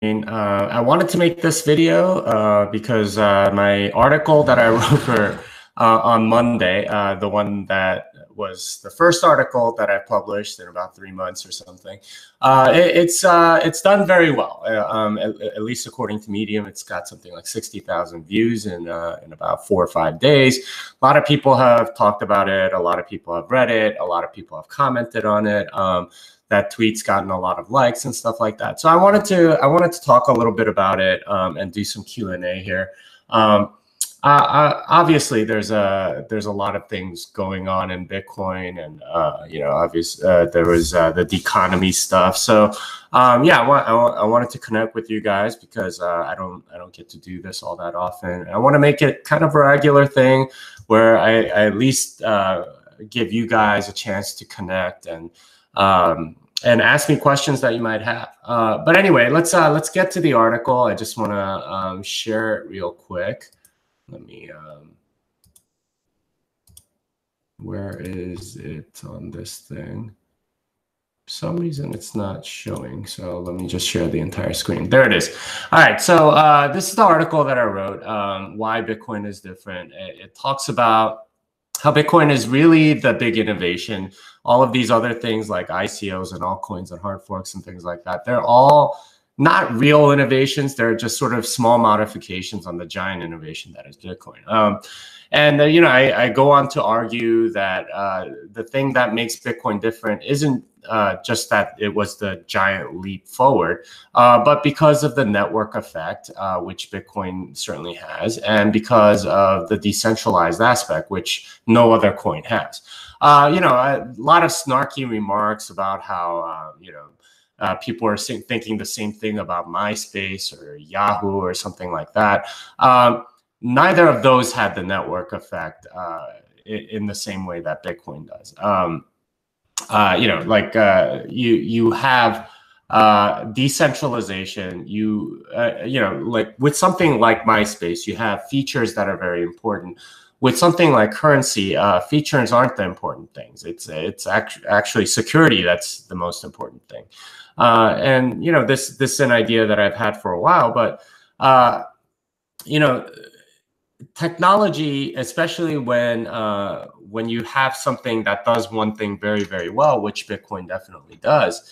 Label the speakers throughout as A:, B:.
A: I wanted to make this video because my article that I wrote for on Monday, the one that was the first article that I published in about 3 months or something, it's done very well. At least according to Medium, it's got something like 60,000 views in about 4 or 5 days. A lot of people have talked about it. A lot of people have read it. A lot of people have commented on it. That tweet's gotten a lot of likes and stuff like that. So I wanted to talk a little bit about it and do some Q&A here. Obviously, there's a lot of things going on in Bitcoin, and obviously there was the deconomy stuff. So yeah, I wanted to connect with you guys because I don't get to do this all that often. I want to make it kind of a regular thing where I at least give you guys a chance to connect and ask me questions that you might have. But anyway, let's get to the article. I just want to share it real quick. Let me, where is it on this thing? For some reason it's not showing. So let me just share the entire screen. There it is. All right. So this is the article that I wrote, why Bitcoin is different. It talks about how Bitcoin is really the big innovation. All of these other things like ICOs and altcoins and hard forks and things like that, they're all not real innovations. They're just sort of small modifications on the giant innovation that is Bitcoin. I go on to argue that the thing that makes Bitcoin different isn't just that it was the giant leap forward, but because of the network effect, which Bitcoin certainly has, and because of the decentralized aspect, which no other coin has. A lot of snarky remarks about how, people are thinking the same thing about MySpace or Yahoo or something like that. Neither of those had the network effect in the same way that Bitcoin does. You have decentralization. Like with something like MySpace, you have features that are very important. With something like currency, features aren't the important things. It's actually security that's the most important thing. This is an idea that I've had for a while, but technology, especially when you have something that does one thing very, very well, which Bitcoin definitely does.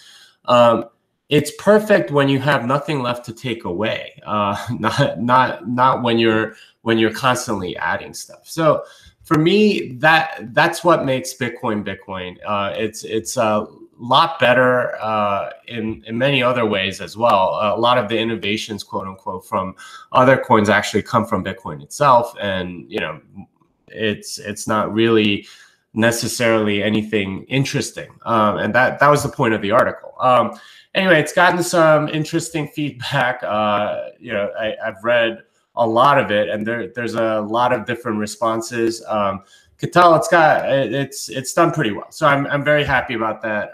A: It's perfect when you have nothing left to take away, not when you're constantly adding stuff. So for me, that's what makes Bitcoin Bitcoin. It's a lot better in many other ways as well. A lot of the innovations, quote unquote, from other coins actually come from Bitcoin itself, and it's not really necessarily anything interesting. And that was the point of the article. Anyway, it's gotten some interesting feedback. I've read a lot of it, and there's a lot of different responses. Could tell it's done pretty well. So I'm very happy about that.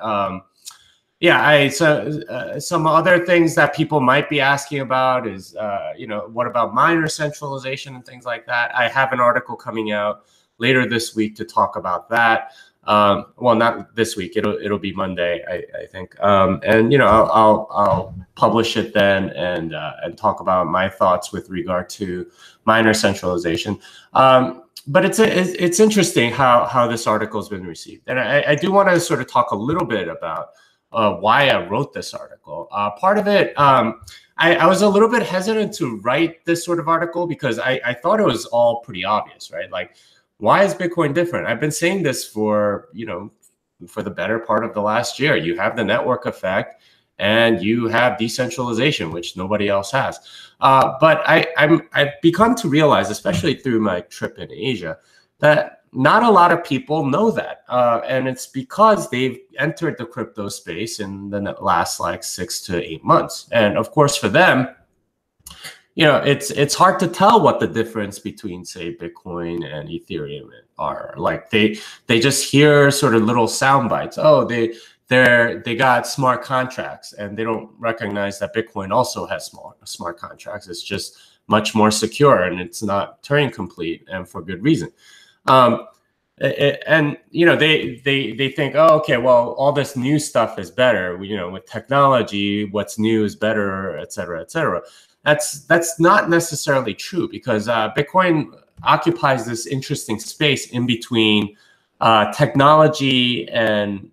A: Some other things that people might be asking about is what about miner centralization and things like that. I have an article coming out later this week to talk about that. Well, not this week. It'll be Monday, I think. I'll publish it then and talk about my thoughts with regard to miner centralization. But it's interesting how this article has been received, and I do want to sort of talk a little bit about why I wrote this article. Part of it, I was a little bit hesitant to write this sort of article because I thought it was all pretty obvious, right? Like, why is Bitcoin different? I've been saying this for the better part of the last year. You have the network effect, and you have decentralization, which nobody else has. But I've begun to realize, especially through my trip in Asia, that not a lot of people know that. And it's because they've entered the crypto space in the last like 6 to 8 months. And of course, for them, it's hard to tell what the difference between, say, Bitcoin and Ethereum are. Like they just hear sort of little sound bites. Oh, they got smart contracts, and they don't recognize that Bitcoin also has smart contracts. It's just much more secure, and it's not Turing complete, and for good reason. And they think, oh, okay, well, all this new stuff is better. With technology, what's new is better, et cetera, et cetera. That's not necessarily true, because Bitcoin occupies this interesting space in between technology and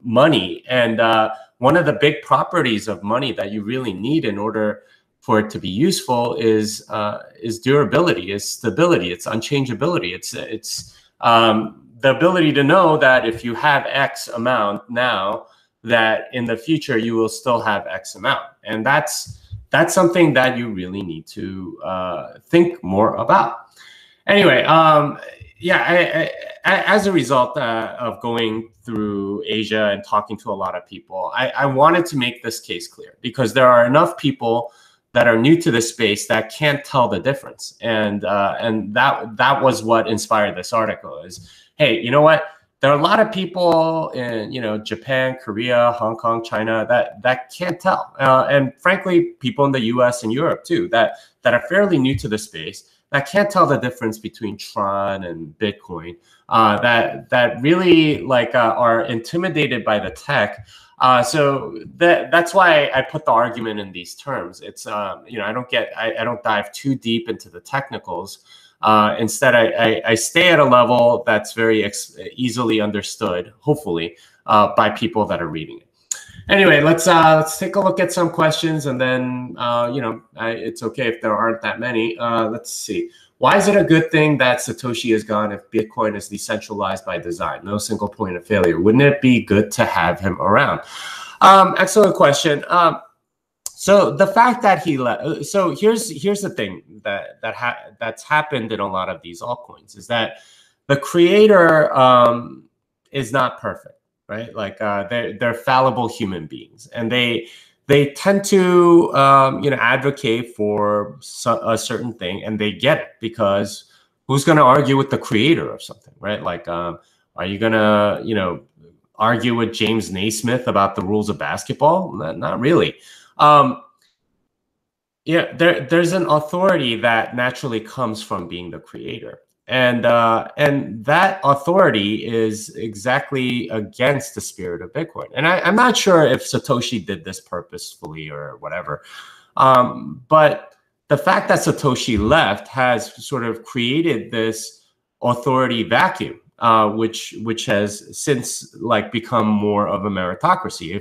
A: money. And one of the big properties of money that you really need in order for it to be useful is durability, is stability, it's unchangeability. It's the ability to know that if you have X amount now, that in the future you will still have X amount, and that's something that you really need to think more about. Anyway, yeah, as a result of going through Asia and talking to a lot of people, I wanted to make this case clear, because there are enough people that are new to the space that can't tell the difference, and that was what inspired this article. Is, hey, you know what? There are a lot of people in Japan, Korea, Hong Kong, China that can't tell, and frankly, people in the U.S. and Europe too that are fairly new to the space, that can't tell the difference between Tron and Bitcoin, that really are intimidated by the tech. So that's why I put the argument in these terms. It's I don't dive too deep into the technicals. Instead, I stay at a level that's very easily understood, hopefully, by people that are reading it. Anyway, let's take a look at some questions, and then it's okay if there aren't that many. Let's see. Why is it a good thing that Satoshi is gone if Bitcoin is decentralized by design? No single point of failure. Wouldn't it be good to have him around? Excellent question. So the fact that he left. So here's the thing that's happened in a lot of these altcoins, is that the creator is not perfect, right? Like they're fallible human beings, and they tend to advocate for a certain thing, and they get it, because who's going to argue with the creator of something, right? Like, are you going to argue with James Naismith about the rules of basketball? Not really. Yeah, there's an authority that naturally comes from being the creator. And that authority is exactly against the spirit of Bitcoin. And I'm not sure if Satoshi did this purposefully or whatever. But the fact that Satoshi left has sort of created this authority vacuum, which has since become more of a meritocracy.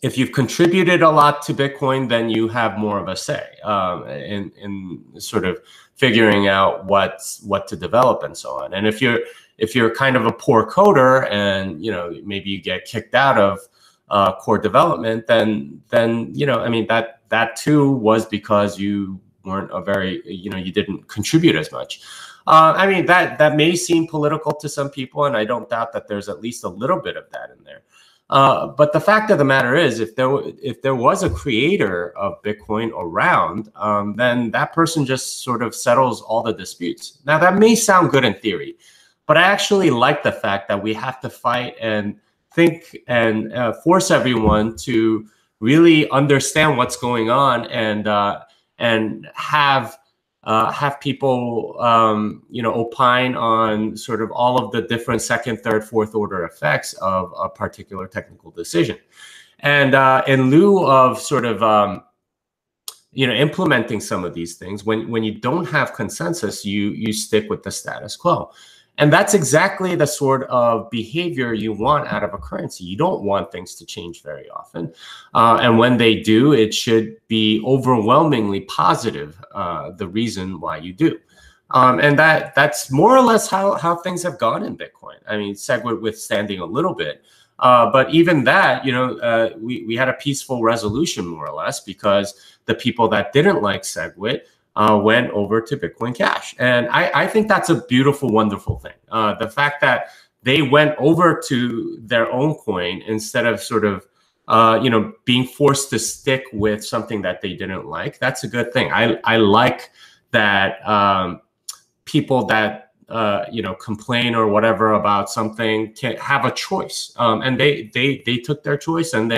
A: If you've contributed a lot to Bitcoin, then you have more of a say in sort of figuring out what to develop and so on. And if you're kind of a poor coder, and maybe you get kicked out of core development, then I mean that too was because you weren't a very you didn't contribute as much. I mean that may seem political to some people, and I don't doubt that there's at least a little bit of that in there. But the fact of the matter is, if there was a creator of Bitcoin around, then that person just sort of settles all the disputes. Now, that may sound good in theory, but I actually like the fact that we have to fight and think and force everyone to really understand what's going on, and have people opine on sort of all of the different second, third, fourth order effects of a particular technical decision. And in lieu of sort of implementing some of these things, when you don't have consensus, you stick with the status quo. And that's exactly the sort of behavior you want out of a currency. You don't want things to change very often. And when they do, it should be overwhelmingly positive, the reason why you do. And that's more or less how things have gone in Bitcoin. I mean, SegWit withstanding a little bit. But even that, we had a peaceful resolution, more or less, because the people that didn't like SegWit went over to Bitcoin Cash. And I think that's a beautiful, wonderful thing. The fact that they went over to their own coin instead of sort of, being forced to stick with something that they didn't like, that's a good thing. I like that people that, complain or whatever about something can have a choice. And they took their choice, and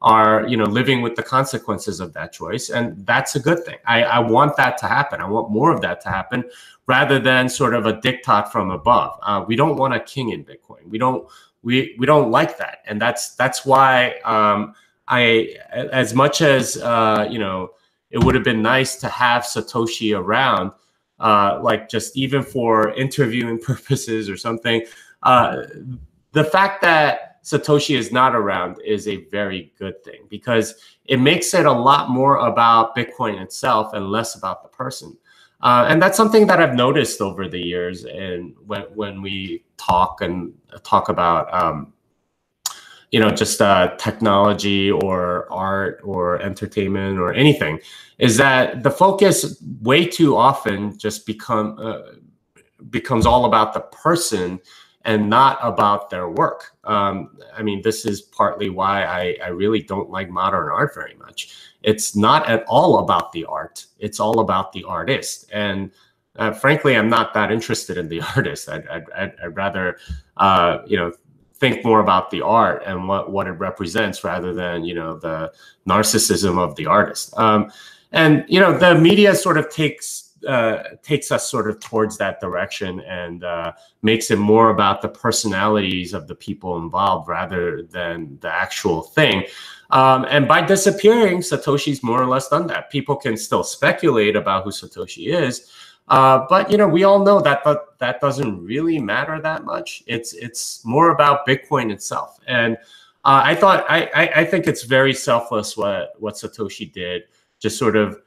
A: are, you know, living with the consequences of that choice. And that's a good thing. I want that to happen. I want more of that to happen rather than sort of a diktat from above. We don't want a king in Bitcoin. We don't like that. And that's why as much as, you know, it would have been nice to have Satoshi around, like just even for interviewing purposes or something. The fact that Satoshi is not around is a very good thing, because it makes it a lot more about Bitcoin itself and less about the person. And that's something that I've noticed over the years. And when we talk about, you know, just technology or art or entertainment or anything, is that the focus way too often just becomes all about the person and not about their work. I mean, this is partly why I really don't like modern art very much. It's not at all about the art. It's all about the artist. And frankly, I'm not that interested in the artist. I'd rather, you know, think more about the art and what it represents rather than, you know, the narcissism of the artist. And, you know, the media sort of takes us sort of towards that direction and makes it more about the personalities of the people involved rather than the actual thing. And by disappearing, Satoshi's more or less done that. People can still speculate about who Satoshi is, but, you know, we all know that that doesn't really matter that much. It's more about Bitcoin itself. And I think it's very selfless what Satoshi did, just sort of,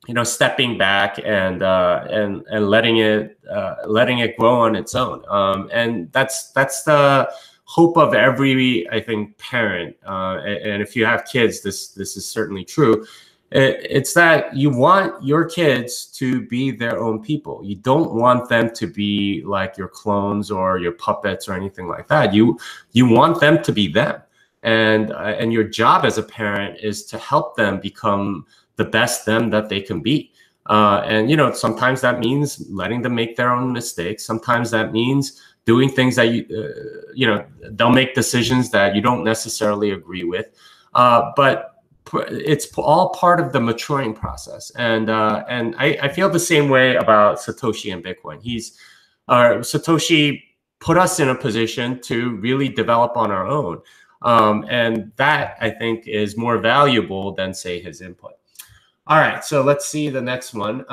A: you know, stepping back and letting it grow on its own. And that's the hope of every, I think, parent. And if you have kids, this is certainly true. It's that you want your kids to be their own people. You don't want them to be like your clones or your puppets or anything like that. You want them to be them. And your job as a parent is to help them become the best them that they can be. And, you know, sometimes that means letting them make their own mistakes. Sometimes that means doing things that you know, they'll make decisions that you don't necessarily agree with. But it's all part of the maturing process. And I feel the same way about Satoshi and Bitcoin. Satoshi put us in a position to really develop on our own. And that, I think, is more valuable than, say, his input. All right, so let's see the next one.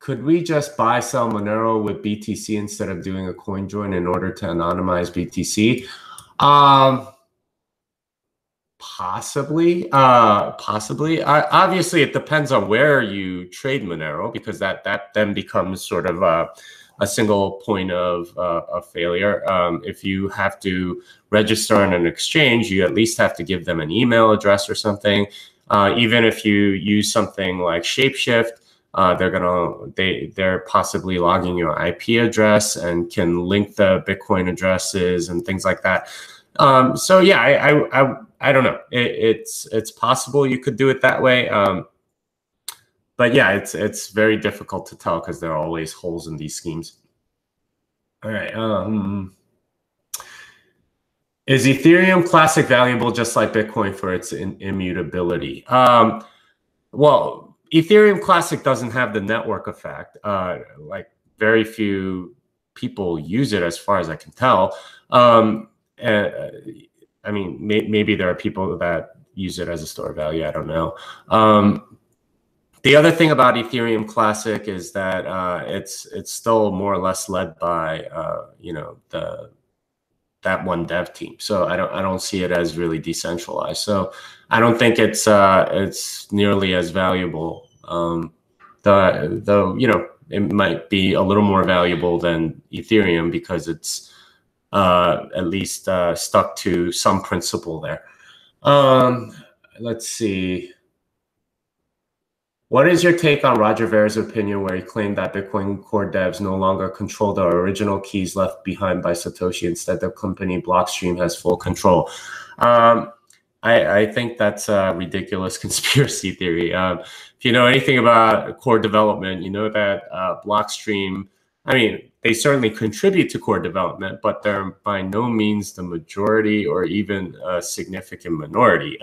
A: Could we just buy, sell Monero with BTC instead of doing a coin join in order to anonymize BTC? Possibly. Obviously, it depends on where you trade Monero, because that then becomes sort of a single point of failure. If you have to register on an exchange, you at least have to give them an email address or something. Even if you use something like Shapeshift, they're possibly logging your IP address and can link the Bitcoin addresses and things like that. So yeah, I don't know. It's possible you could do it that way. But yeah, it's very difficult to tell because there are always holes in these schemes. All right. Is Ethereum Classic valuable just like Bitcoin for its immutability? Well, Ethereum Classic doesn't have the network effect. Like, very few people use it, as far as I can tell. I mean, maybe there are people that use it as a store of value. I don't know. The other thing about Ethereum Classic is that it's still more or less led by you know, that one dev team. So I don't see it as really decentralized. So I don't think it's nearly as valuable. Though you know, it might be a little more valuable than Ethereum because it's at least stuck to some principle there. Let's see. What is your take on Roger Ver's opinion where he claimed that Bitcoin core devs no longer control the original keys left behind by Satoshi? Instead, the company Blockstream has full control. I think that's a ridiculous conspiracy theory. If you know anything about core development, you know that Blockstream, I mean, they certainly contribute to core development, but they're by no means the majority or even a significant minority.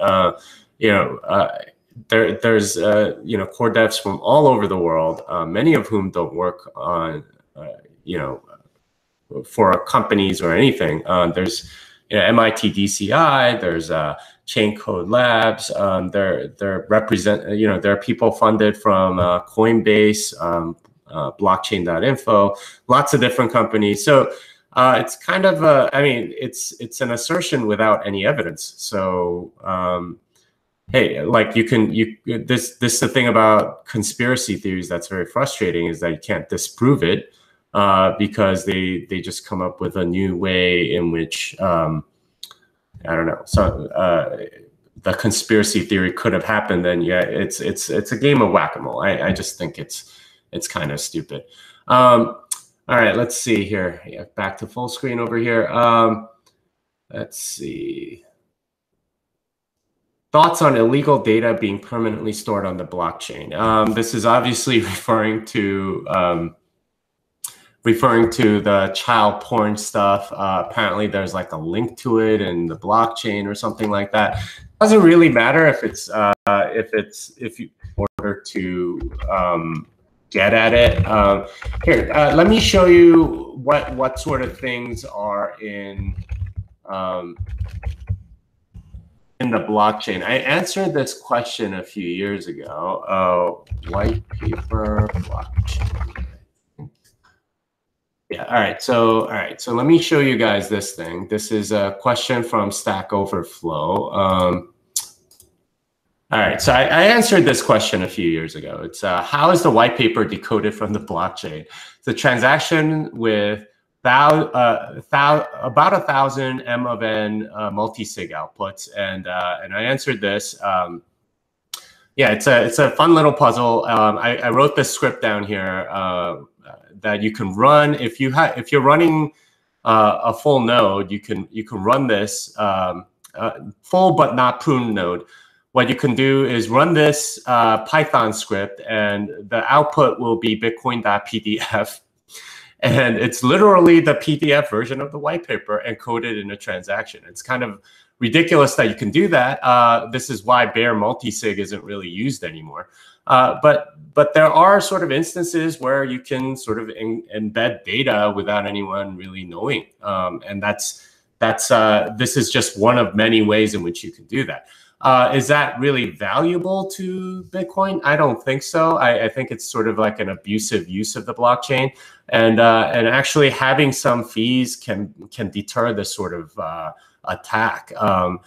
A: There's core devs from all over the world, many of whom don't work on for companies or anything. There's MIT DCI, there's Chain Code Labs. They're there are people funded from Coinbase, blockchain.info, lots of different companies. So it's kind of it's an assertion without any evidence. So hey, like this is the thing about conspiracy theories that's very frustrating, is that you can't disprove it because they just come up with a new way in which I don't know. So the conspiracy theory could have happened. Then yeah, it's a game of whack-a-mole. I just think it's kind of stupid. All right, let's see here. Yeah, back to full screen over here. Let's see. Thoughts on illegal data being permanently stored on the blockchain. This is obviously referring to the child porn stuff. Apparently, there's like a link to it in the blockchain or something like that. Doesn't really matter if you order to get at it. Here, let me show you what sort of things are in the blockchain. I answered this question a few years ago. Whitepaper blockchain. Yeah. All right. So let me show you guys this thing. This is a question from Stack Overflow. All right. So I answered this question a few years ago. It's how is the white paper decoded from the blockchain? It's a transaction with about 1,000 M of n multi-sig outputs, and I answered this. Yeah, it's a fun little puzzle. I wrote this script down here that you can run if you're running a full node. You can run this full but not pruned node. What you can do is run this Python script, and the output will be bitcoin.pdf. And it's literally the PDF version of the white paper encoded in a transaction. It's kind of ridiculous that you can do that. This is why bare multisig isn't really used anymore. But there are sort of instances where you can sort of embed data without anyone really knowing. And this is just one of many ways in which you can do that. Is that really valuable to Bitcoin? I don't think so. I think it's sort of like an abusive use of the blockchain, and actually having some fees can deter this sort of attack. And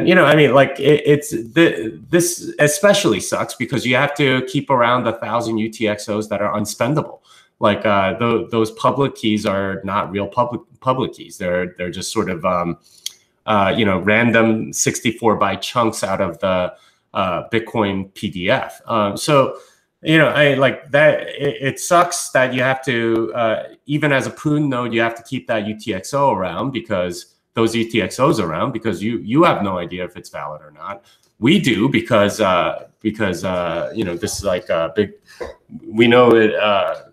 A: I mean, like this especially sucks because you have to keep around 1,000 UTXOs that are unspendable. Like those public keys are not real public keys. They're just sort of random 64-byte chunks out of the Bitcoin PDF. So, I like that. It sucks that you have to, even as a pruned node, you have to keep that UTXO around because those UTXOs around because you have no idea if it's valid or not. We do because this is like a big. We know it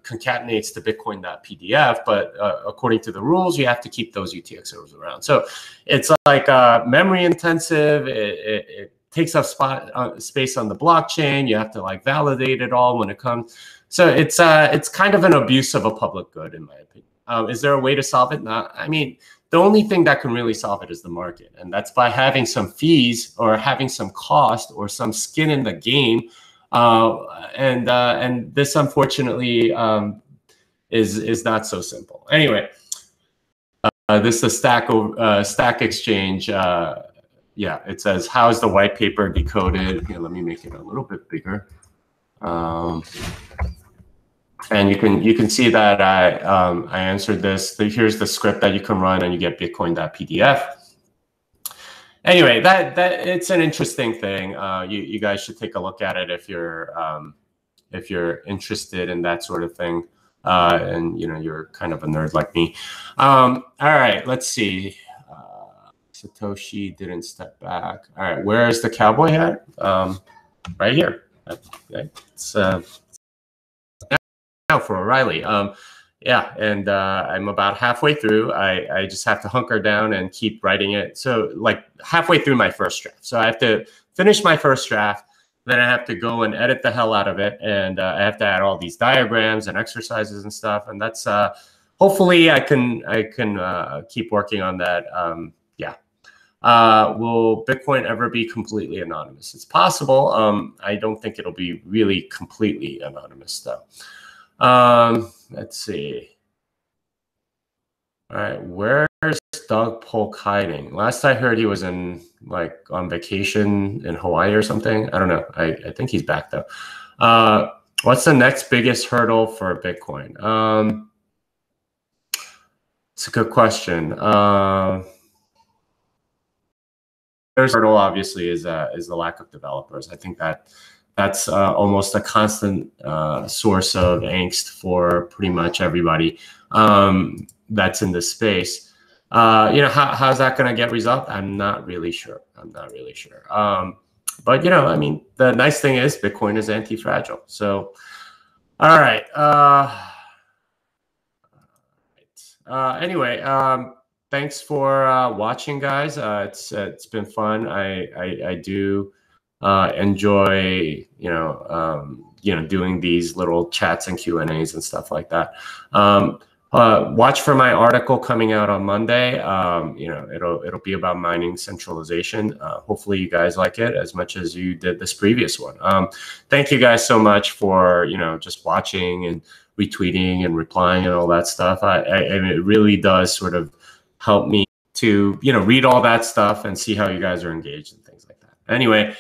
A: concatenates to Bitcoin.pdf, but according to the rules, you have to keep those UTXOs around. So it's like memory intensive. It takes up space on the blockchain. You have to like validate it all when it comes. So it's kind of an abuse of a public good, in my opinion. Is there a way to solve it? No. I mean, the only thing that can really solve it is the market, and that's by having some fees or having some cost or some skin in the game. And this, unfortunately, is not so simple. Anyway, this is the Stack Exchange. Yeah, it says, how is the white paper decoded? Here, let me make it a little bit bigger. And you can see that I answered this. Here's the script that you can run, and you get bitcoin.pdf. Anyway, that it's an interesting thing. You guys should take a look at it if you're interested in that sort of thing, and you're kind of a nerd like me. All right, let's see. Satoshi didn't step back. All right, where is the cowboy hat? Right here. Okay. It's now for O'Reilly. yeah, and I'm about halfway through. I just have to hunker down and keep writing it. So like halfway through my first draft. So I have to finish my first draft. Then I have to go and edit the hell out of it. And I have to add all these diagrams and exercises and stuff. And that's hopefully I can keep working on that. Yeah. Will Bitcoin ever be completely anonymous? It's possible. I don't think it'll be really completely anonymous though. Let's see. All right, where's Doug Polk hiding? Last I heard, he was on vacation in Hawaii or something. I don't know. I think he's back though. What's the next biggest hurdle for Bitcoin? It's a good question. There's hurdle obviously is the lack of developers. I think that's almost a constant source of angst for pretty much everybody that's in this space. How's that going to get resolved? I'm not really sure. But I mean, the nice thing is Bitcoin is anti-fragile. So, all right. Anyway, thanks for watching, guys. It's been fun. I do enjoy doing these little chats and Q&As and stuff like that. Watch for my article coming out on Monday. It'll be about mining centralization. Hopefully you guys like it as much as you did this previous one. Thank you guys so much for just watching and retweeting and replying and all that stuff. And it really does sort of help me to read all that stuff and see how you guys are engaged and things like that. Anyway,